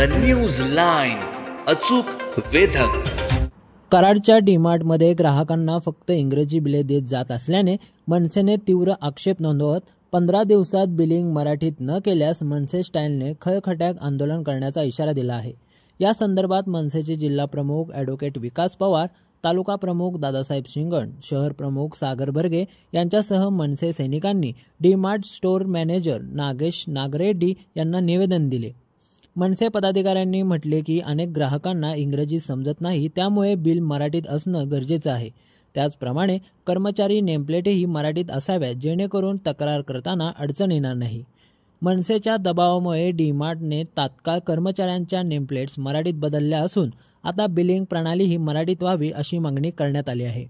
News line, अचूक वेधक. कराडच्या डीमार्टमध्ये ग्राहकांना फक्त इंग्रजी बिले देत जात असल्याने मनसेने तीव्र आक्षेप नोंदवत 15 दिवसात बिलिंग मराठीत न केल्यास मनसे स्टाईलने खळखट्याक आंदोलन करण्याचा इशारा दिला आहे. या संदर्भात मनसेचे जिल्हा प्रमुख ॲडव्होकेट विकास पवार, तालुका प्रमुख दादासाहेब शिंगण, शहर प्रमुख सागर बर्गे यांच्यासह मनसे सैनिकांनी डीमार्ट स्टोअर मॅनेजर नागेश नागरेड्डी यांना निवेदन दिले. मनसे पदाधिकाऱ्यांनी म्हटले की अनेक ग्राहकांना इंग्रजी समजत नाही, त्यामुळे बिल मराठीत असणं गरजेचं आहे. त्याचप्रमाणे कर्मचारी नेमप्लेटही मराठीत असाव्यात, जेणेकरून तक्रार करताना अडचण येणार नाही. मनसेच्या दबावामुळे डीमार्टने तात्काळ कर्मचाऱ्यांच्या नेमप्लेट्स मराठीत बदलल्या असून आता बिलिंग प्रणाली ही मराठीत व्हावी अशी मागणी करण्यात आली आहे.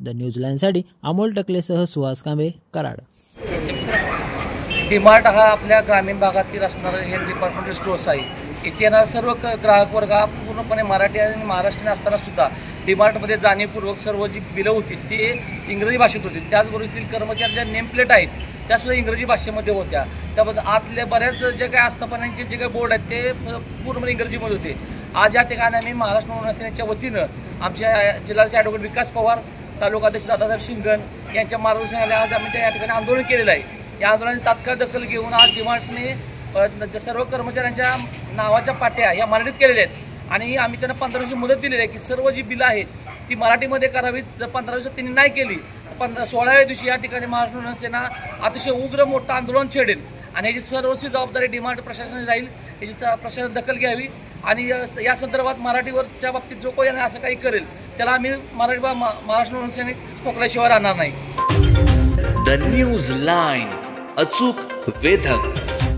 The news लाईनसाठी Amol टकलेसह Suhas Kambe, Karad. डीमार्ट हा आपल्या ग्रामीण भागातील असणारं हे डिपार्टमेंटल स्टोअर्स आहे. इथे येणारा सर्व ग्राहक वर्ग हा पूर्णपणे मराठी आणि महाराष्ट्रीयन असताना सुद्धा डीमार्टमध्ये जाणीवपूर्वक सर्व जी बिलं होती ते इंग्रजी भाषेत होती. त्याचबरोबर येथील कर्मचाऱ्यांच्या नेमप्लेट आहेत त्यासुद्धा इंग्रजी भाषेमध्ये होत्या. त्याबद्दल आतल्या बऱ्याच जे काही आस्थापनांचे जे काही बोर्ड आहेत ते पूर्णपणे इंग्रजीमध्ये होते. आज या ठिकाणी आम्ही महाराष्ट्र नवनिर्माण सेनेच्या वतीनं आमच्या जिल्ह्याचे ॲडव्होकेट विकास पवार, तालुका अध्यक्ष दादासाहेब शिंगण यांच्या मार्गदर्शनाखाली आज आम्ही त्या ठिकाणी आंदोलन केलेलं आहे. या आंदोलनाची तात्काळ दखल घेऊन आज डीमार्टने सर्व कर्मचाऱ्यांच्या नावाच्या पाट्या या मराठीत केलेल्या आहेत आणि आम्ही त्यांना 15 दिवसाची मुदत दिलेली आहे की सर्व जी बिलं आहेत ती मराठीमध्ये करावीत. जर 15 दिवसात त्यांनी नाही केली तर 16व्या दिवशी या ठिकाणी महाराष्ट्र नवनिर्माण सेना अतिशय उग्र मोठं आंदोलन छेडेल आणि याची सर्वस्वी जबाबदारी डीमार्ट प्रशासनाची राहील. याची प्रशासन दखल घ्यावी आणि या संदर्भात मराठीवरच्या बाबतीत जो कोणी असं काही करेल त्याला आम्ही महाराष्ट्र नवनिर्माण सेनेत खोकल्याशिवाय राहणार नाही. द न्यूज लाईन, अचूक वेधक.